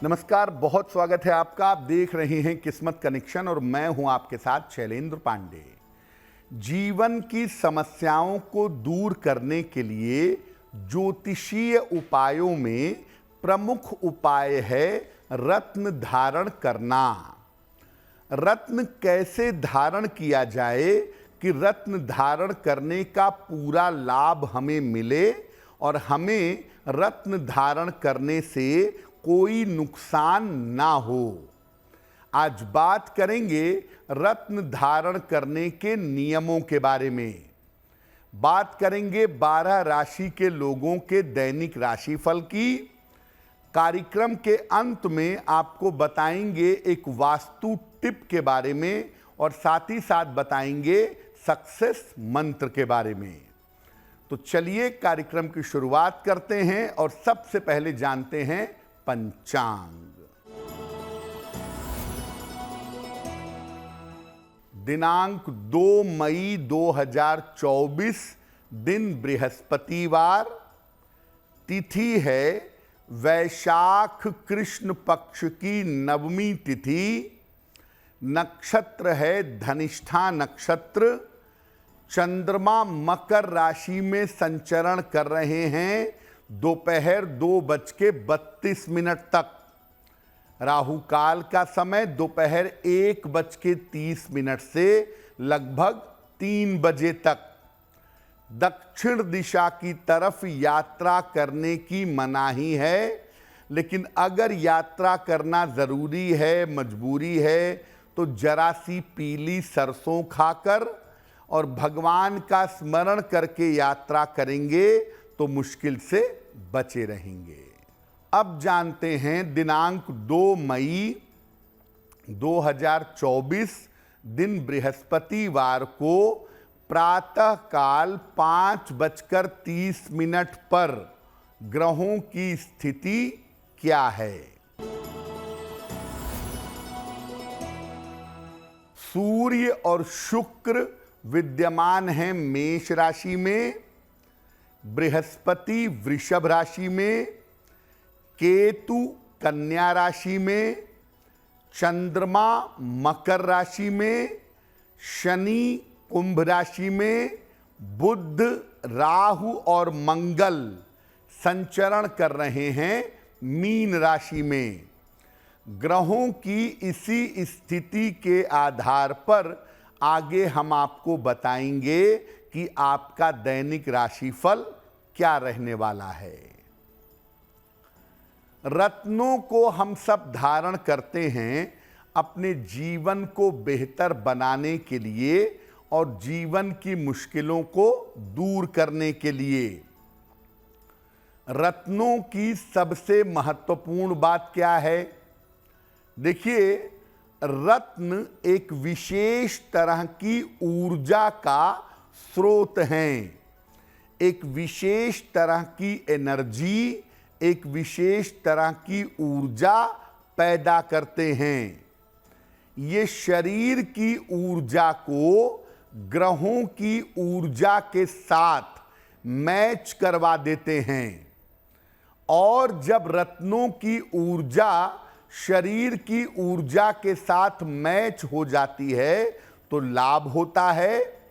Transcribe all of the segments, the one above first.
नमस्कार, बहुत स्वागत है आपका। आप देख रहे हैं किस्मत कनेक्शन और मैं हूं आपके साथ शैलेंद्र पांडे। जीवन की समस्याओं को दूर करने के लिए ज्योतिषीय उपायों में प्रमुख उपाय है रत्न धारण करना। रत्न कैसे धारण किया जाए कि रत्न धारण करने का पूरा लाभ हमें मिले और हमें रत्न धारण करने से कोई नुकसान ना हो। आज बात करेंगे रत्न धारण करने के नियमों के बारे में। बात करेंगे 12 राशि के लोगों के दैनिक राशिफल की। कार्यक्रम के अंत में आपको बताएंगे एक वास्तु टिप के बारे में और साथ ही साथ बताएंगे सक्सेस मंत्र के बारे में। तो चलिए कार्यक्रम की शुरुआत करते हैं और सबसे पहले जानते हैं पंचांग। दिनांक 2 मई 2024, दिन बृहस्पतिवार, तिथि है वैशाख कृष्ण पक्ष की नवमी तिथि, नक्षत्र है धनिष्ठा नक्षत्र, चंद्रमा मकर राशि में संचरण कर रहे हैं दोपहर 2:32 तक। राहु काल का समय दोपहर 1:30 से लगभग 3 बजे तक। दक्षिण दिशा की तरफ यात्रा करने की मनाही है, लेकिन अगर यात्रा करना जरूरी है, मजबूरी है, तो जरा सी पीली सरसों खाकर और भगवान का स्मरण करके यात्रा करेंगे तो मुश्किल से बचे रहेंगे। अब जानते हैं दिनांक 2 मई 2024, दिन बृहस्पतिवार को प्रातः काल 5:30 पर ग्रहों की स्थिति क्या है। सूर्य और शुक्र विद्यमान हैं मेष राशि में, बृहस्पति वृषभ राशि में, केतु कन्या राशि में, चंद्रमा मकर राशि में, शनि कुंभ राशि में, बुध राहु और मंगल संचरण कर रहे हैं मीन राशि में। ग्रहों की इसी स्थिति के आधार पर आगे हम आपको बताएंगे कि आपका दैनिक राशिफल क्या रहने वाला है। रत्नों को हम सब धारण करते हैं अपने जीवन को बेहतर बनाने के लिए और जीवन की मुश्किलों को दूर करने के लिए। रत्नों की सबसे महत्वपूर्ण बात क्या है? देखिए, रत्न एक विशेष तरह की ऊर्जा का स्रोत हैं, एक विशेष तरह की एनर्जी, एक विशेष तरह की ऊर्जा पैदा करते हैं। ये शरीर की ऊर्जा को ग्रहों की ऊर्जा के साथ मैच करवा देते हैं और जब रत्नों की ऊर्जा शरीर की ऊर्जा के साथ मैच हो जाती है तो लाभ होता है।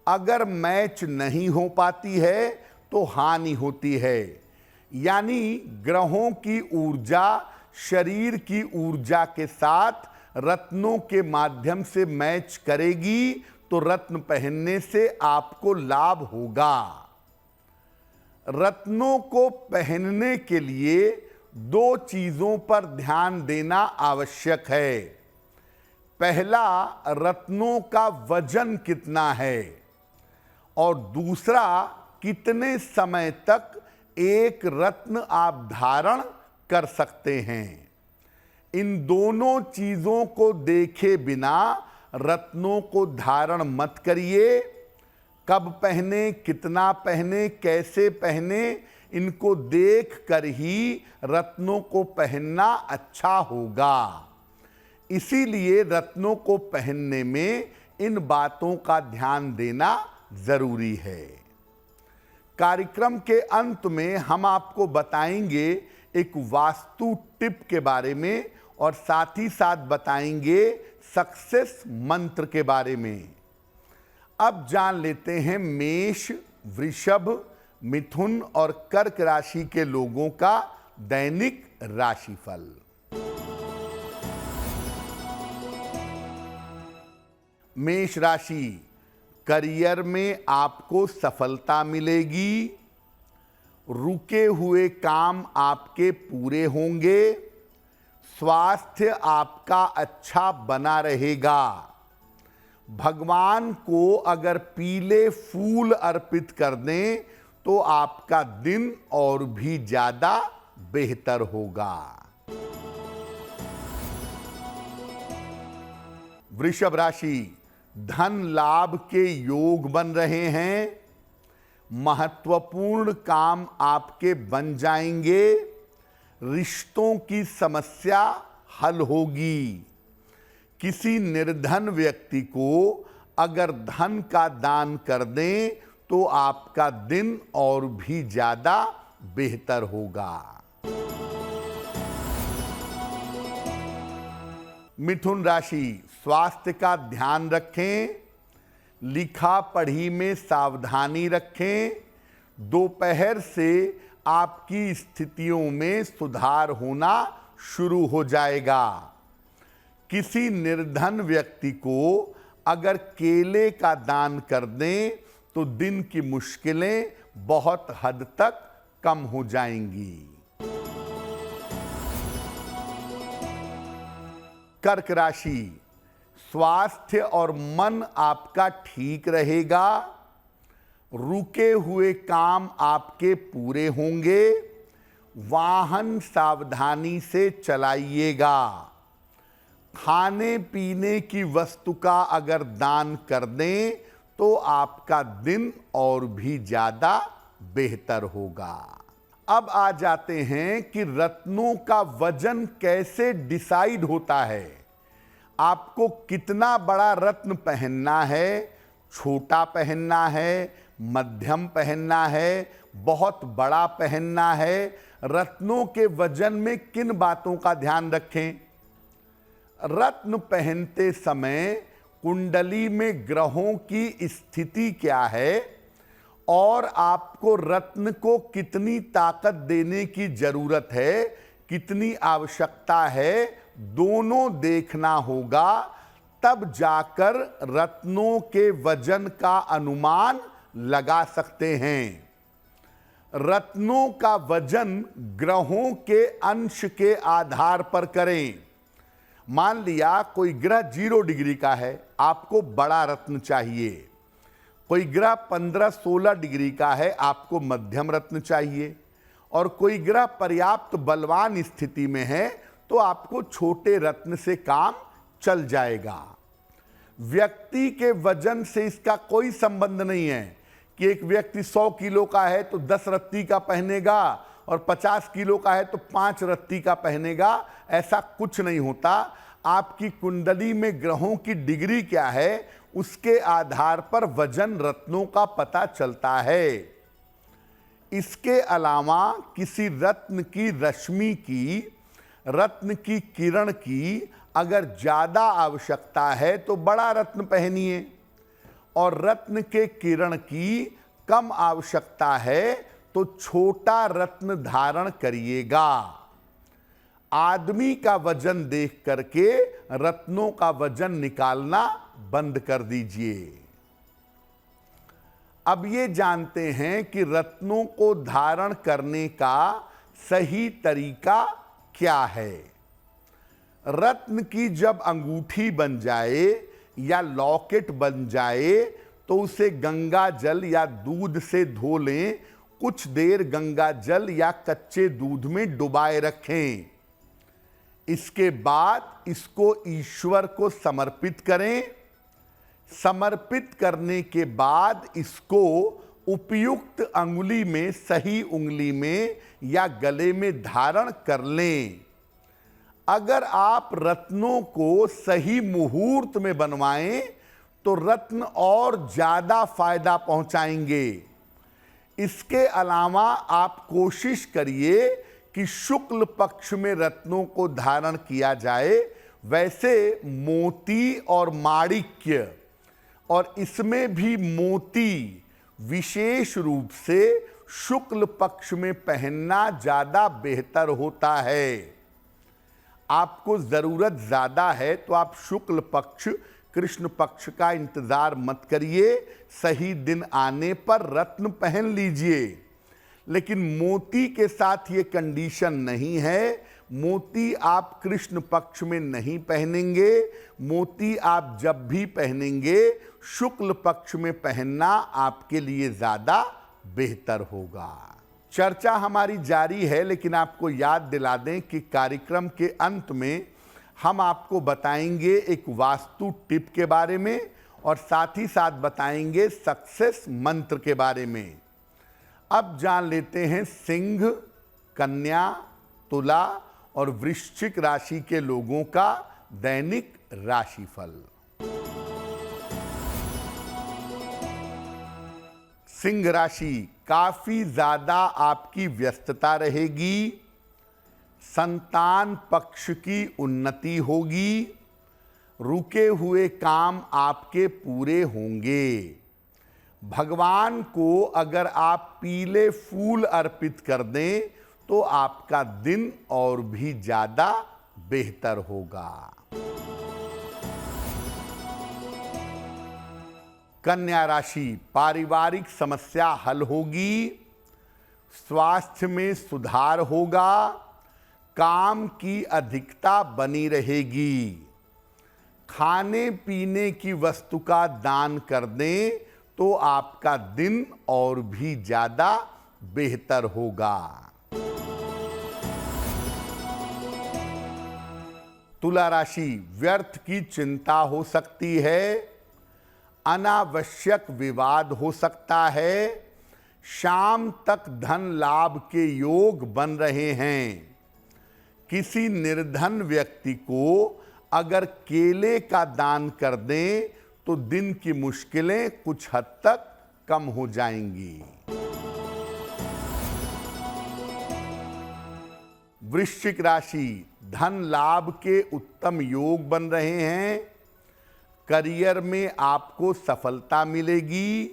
अगर मैच नहीं हो पाती है तो हानि होती है। यानी ग्रहों की ऊर्जा शरीर की ऊर्जा के साथ रत्नों के माध्यम से मैच करेगी तो रत्न पहनने से आपको लाभ होगा। रत्नों को पहनने के लिए 2 चीजों पर ध्यान देना आवश्यक है। पहला, रत्नों का वजन कितना है और दूसरा, कितने समय तक एक रत्न आप धारण कर सकते हैं। इन दोनों चीजों को देखे बिना रत्नों को धारण मत करिए। कब पहने, कितना पहने, कैसे पहने, इनको देख कर ही रत्नों को पहनना अच्छा होगा। इसीलिए रत्नों को पहनने में इन बातों का ध्यान देना जरूरी है। कार्यक्रम के अंत में हम आपको बताएंगे एक वास्तु टिप के बारे में और साथ ही साथ बताएंगे सक्सेस मंत्र के बारे में। अब जान लेते हैं मेष, वृषभ, मिथुन और कर्क राशि के लोगों का दैनिक राशिफल। मेष राशि, करियर में आपको सफलता मिलेगी। रुके हुए काम आपके पूरे होंगे। स्वास्थ्य आपका अच्छा बना रहेगा। भगवान को अगर पीले फूल अर्पित कर दें तो आपका दिन और भी ज्यादा बेहतर होगा। वृषभ राशि, धन लाभ के योग बन रहे हैं। महत्वपूर्ण काम आपके बन जाएंगे। रिश्तों की समस्या हल होगी। किसी निर्धन व्यक्ति को अगर धन का दान कर दें तो आपका दिन और भी ज्यादा बेहतर होगा। मिथुन राशि, स्वास्थ्य का ध्यान रखें। लिखा पढ़ी में सावधानी रखें। दोपहर से आपकी स्थितियों में सुधार होना शुरू हो जाएगा। किसी निर्धन व्यक्ति को अगर केले का दान कर दें तो दिन की मुश्किलें बहुत हद तक कम हो जाएंगी। कर्क राशि, स्वास्थ्य और मन आपका ठीक रहेगा। रुके हुए काम आपके पूरे होंगे। वाहन सावधानी से चलाइएगा। खाने पीने की वस्तु का अगर दान कर दें तो आपका दिन और भी ज्यादा बेहतर होगा। अब आ जाते हैं कि रत्नों का वजन कैसे डिसाइड होता है। आपको कितना बड़ा रत्न पहनना है, छोटा पहनना है, मध्यम पहनना है, बहुत बड़ा पहनना है। रत्नों के वजन में किन बातों का ध्यान रखें? रत्न पहनते समय कुंडली में ग्रहों की स्थिति क्या है और आपको रत्न को कितनी ताकत देने की जरूरत है, कितनी आवश्यकता है, दोनों देखना होगा। तब जाकर रत्नों के वजन का अनुमान लगा सकते हैं। रत्नों का वजन ग्रहों के अंश के आधार पर करें। मान लिया कोई ग्रह 0 डिग्री का है, आपको बड़ा रत्न चाहिए। कोई ग्रह 15-16 डिग्री का है, आपको मध्यम रत्न चाहिए। और कोई ग्रह पर्याप्त बलवान स्थिति में है तो आपको छोटे रत्न से काम चल जाएगा। व्यक्ति के वजन से इसका कोई संबंध नहीं है कि एक व्यक्ति 100 किलो का है तो 10 रत्ती का पहनेगा और 50 किलो का है तो 5 रत्ती का पहनेगा। ऐसा कुछ नहीं होता। आपकी कुंडली में ग्रहों की डिग्री क्या है उसके आधार पर वजन रत्नों का पता चलता है। इसके अलावा किसी रत्न की रश्मि की, रत्न की किरण की अगर ज्यादा आवश्यकता है तो बड़ा रत्न पहनिए और रत्न के किरण की कम आवश्यकता है तो छोटा रत्न धारण करिएगा। आदमी का वजन देख करके रत्नों का वजन निकालना बंद कर दीजिए। अब ये जानते हैं कि रत्नों को धारण करने का सही तरीका क्या है। रत्न की जब अंगूठी बन जाए या लॉकेट बन जाए तो उसे गंगा जल या दूध से धो लें। कुछ देर गंगा जल या कच्चे दूध में डुबाए रखें। इसके बाद इसको ईश्वर को समर्पित करें। समर्पित करने के बाद इसको उपयुक्त अंगुली में, सही उंगली में या गले में धारण कर लें। अगर आप रत्नों को सही मुहूर्त में बनवाएं तो रत्न और ज्यादा फायदा पहुंचाएंगे। इसके अलावा आप कोशिश करिए कि शुक्ल पक्ष में रत्नों को धारण किया जाए, वैसे मोती और माणिक्य, और इसमें भी मोती विशेष रूप से शुक्ल पक्ष में पहनना ज्यादा बेहतर होता है। आपको जरूरत ज्यादा है तो आप शुक्ल पक्ष, कृष्ण पक्ष का इंतजार मत करिए, सही दिन आने पर रत्न पहन लीजिए। लेकिन मोती के साथ ये कंडीशन नहीं है। मोती आप कृष्ण पक्ष में नहीं पहनेंगे। मोती आप जब भी पहनेंगे शुक्ल पक्ष में पहनना आपके लिए ज्यादा बेहतर होगा। चर्चा हमारी जारी है, लेकिन आपको याद दिला दें कि कार्यक्रम के अंत में हम आपको बताएंगे एक वास्तु टिप के बारे में और साथ ही साथ बताएंगे सक्सेस मंत्र के बारे में। अब जान लेते हैं सिंह, कन्या, तुला और वृश्चिक राशि के लोगों का दैनिक राशिफल। सिंह राशि, काफी ज्यादा आपकी व्यस्तता रहेगी। संतान पक्ष की उन्नति होगी। रुके हुए काम आपके पूरे होंगे। भगवान को अगर आप पीले फूल अर्पित कर दें तो आपका दिन और भी ज्यादा बेहतर होगा। कन्या राशि, पारिवारिक समस्या हल होगी। स्वास्थ्य में सुधार होगा। काम की अधिकता बनी रहेगी। खाने पीने की वस्तु का दान कर दें तो आपका दिन और भी ज्यादा बेहतर होगा। तुला राशि, व्यर्थ की चिंता हो सकती है। अनावश्यक विवाद हो सकता है। शाम तक धन लाभ के योग बन रहे हैं। किसी निर्धन व्यक्ति को अगर केले का दान कर दें तो दिन की मुश्किलें कुछ हद तक कम हो जाएंगी। वृश्चिक राशि, धन लाभ के उत्तम योग बन रहे हैं। करियर में आपको सफलता मिलेगी।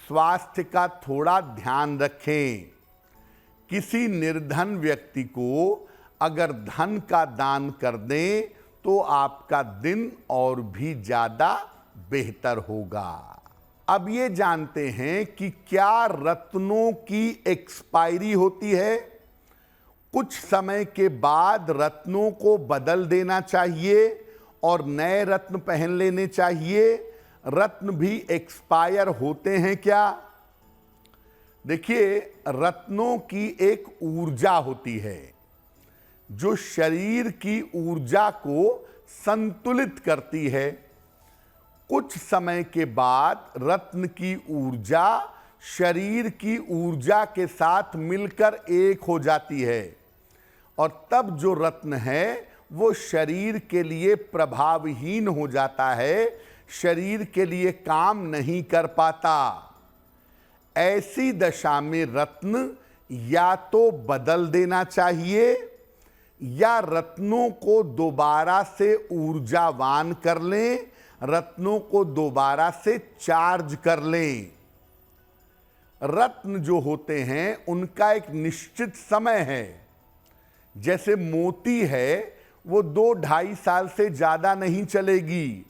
स्वास्थ्य का थोड़ा ध्यान रखें। किसी निर्धन व्यक्ति को अगर धन का दान कर दें तो आपका दिन और भी ज्यादा बेहतर होगा। अब ये जानते हैं कि क्या रत्नों की एक्सपायरी होती है। कुछ समय के बाद रत्नों को बदल देना चाहिए और नए रत्न पहन लेने चाहिए। रत्न भी एक्सपायर होते हैं क्या? देखिए, रत्नों की एक ऊर्जा होती है जो शरीर की ऊर्जा को संतुलित करती है। कुछ समय के बाद रत्न की ऊर्जा शरीर की ऊर्जा के साथ मिलकर एक हो जाती है और तब जो रत्न है वो शरीर के लिए प्रभावहीन हो जाता है, शरीर के लिए काम नहीं कर पाता। ऐसी दशा में रत्न या तो बदल देना चाहिए या रत्नों को दोबारा से ऊर्जावान कर लें, रत्नों को दोबारा से चार्ज कर लें। रत्न जो होते हैं उनका एक निश्चित समय है। जैसे मोती है वो 2-2.5 साल से ज्यादा नहीं चलेगी।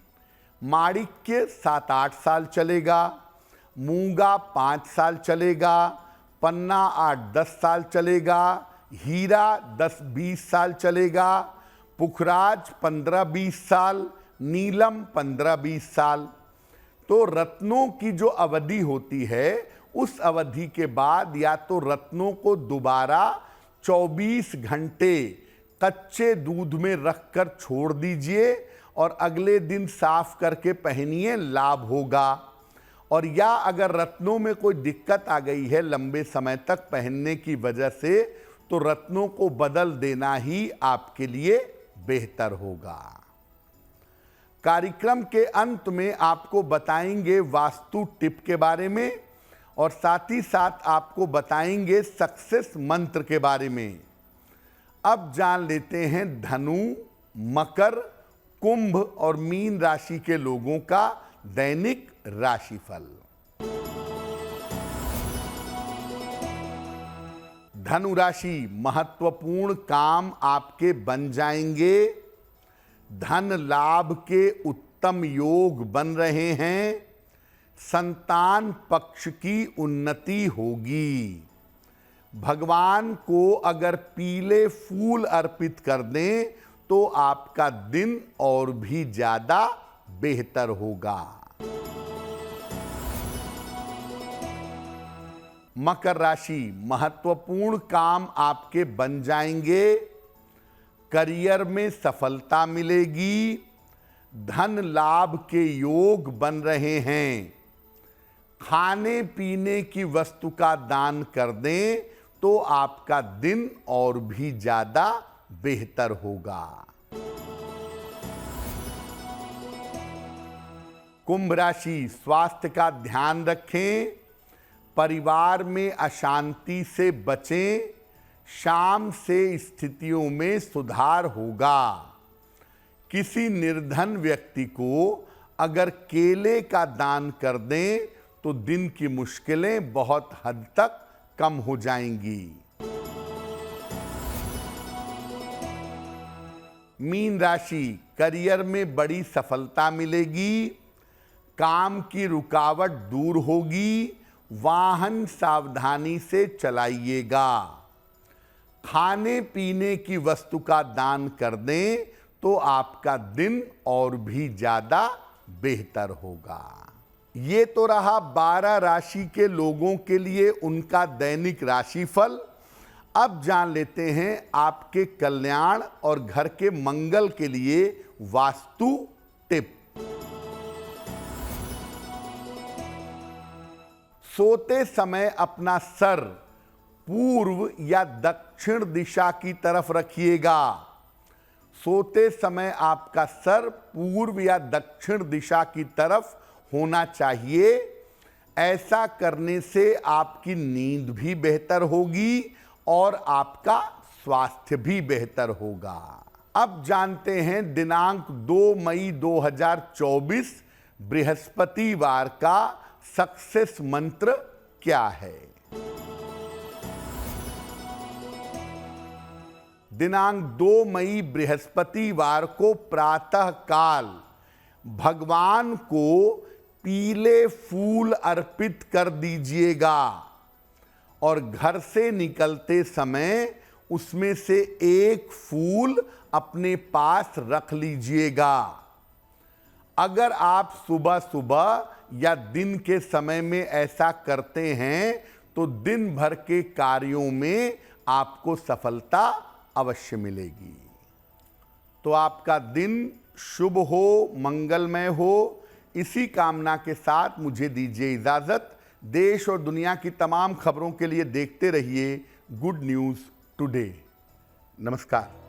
माणिक्य 7-8 साल चलेगा। मूंगा 5 साल चलेगा। पन्ना 8-10 साल चलेगा। हीरा 10-20 साल चलेगा। पुखराज 15-20 साल। नीलम 15-20 साल। तो रत्नों की जो अवधि होती है उस अवधि के बाद या तो रत्नों को दोबारा 24 घंटे कच्चे दूध में रखकर छोड़ दीजिए और अगले दिन साफ करके पहनिए, लाभ होगा। और या अगर रत्नों में कोई दिक्कत आ गई है लंबे समय तक पहनने की वजह से तो रत्नों को बदल देना ही आपके लिए बेहतर होगा। कार्यक्रम के अंत में आपको बताएंगे वास्तु टिप के बारे में और साथ ही साथ आपको बताएंगे सक्सेस मंत्र के बारे में। अब जान लेते हैं धनु, मकर, कुंभ और मीन राशि के लोगों का दैनिक राशिफल। धनु राशि, महत्वपूर्ण काम आपके बन जाएंगे। धन लाभ के उत्तम योग बन रहे हैं। संतान पक्ष की उन्नति होगी। भगवान को अगर पीले फूल अर्पित कर दें तो आपका दिन और भी ज्यादा बेहतर होगा। मकर राशि, महत्वपूर्ण काम आपके बन जाएंगे। करियर में सफलता मिलेगी। धन लाभ के योग बन रहे हैं। खाने पीने की वस्तु का दान कर दें तो आपका दिन और भी ज्यादा बेहतर होगा। कुंभ राशि, स्वास्थ्य का ध्यान रखें। परिवार में अशांति से बचें। शाम से स्थितियों में सुधार होगा। किसी निर्धन व्यक्ति को अगर केले का दान कर दें तो दिन की मुश्किलें बहुत हद तक कम हो जाएंगी। मीन राशि, करियर में बड़ी सफलता मिलेगी। काम की रुकावट दूर होगी। वाहन सावधानी से चलाइएगा। खाने पीने की वस्तु का दान कर दें तो आपका दिन और भी ज्यादा बेहतर होगा। ये तो रहा 12 राशि के लोगों के लिए उनका दैनिक राशिफल। अब जान लेते हैं आपके कल्याण और घर के मंगल के लिए वास्तु टिप। सोते समय अपना सर पूर्व या दक्षिण दिशा की तरफ रखिएगा। सोते समय आपका सर पूर्व या दक्षिण दिशा की तरफ होना चाहिए। ऐसा करने से आपकी नींद भी बेहतर होगी और आपका स्वास्थ्य भी बेहतर होगा। अब जानते हैं दिनांक 2 मई 2024 बृहस्पतिवार का सक्सेस मंत्र क्या है। दिनांक 2 मई बृहस्पतिवार को प्रातः काल भगवान को पीले फूल अर्पित कर दीजिएगा और घर से निकलते समय उसमें से एक फूल अपने पास रख लीजिएगा। अगर आप सुबह सुबह या दिन के समय में ऐसा करते हैं तो दिन भर के कार्यों में आपको सफलता अवश्य मिलेगी। तो आपका दिन शुभ हो, मंगलमय हो, इसी कामना के साथ मुझे दीजिए इजाजत। देश और दुनिया की तमाम खबरों के लिए देखते रहिए गुड न्यूज़ टुडे। नमस्कार।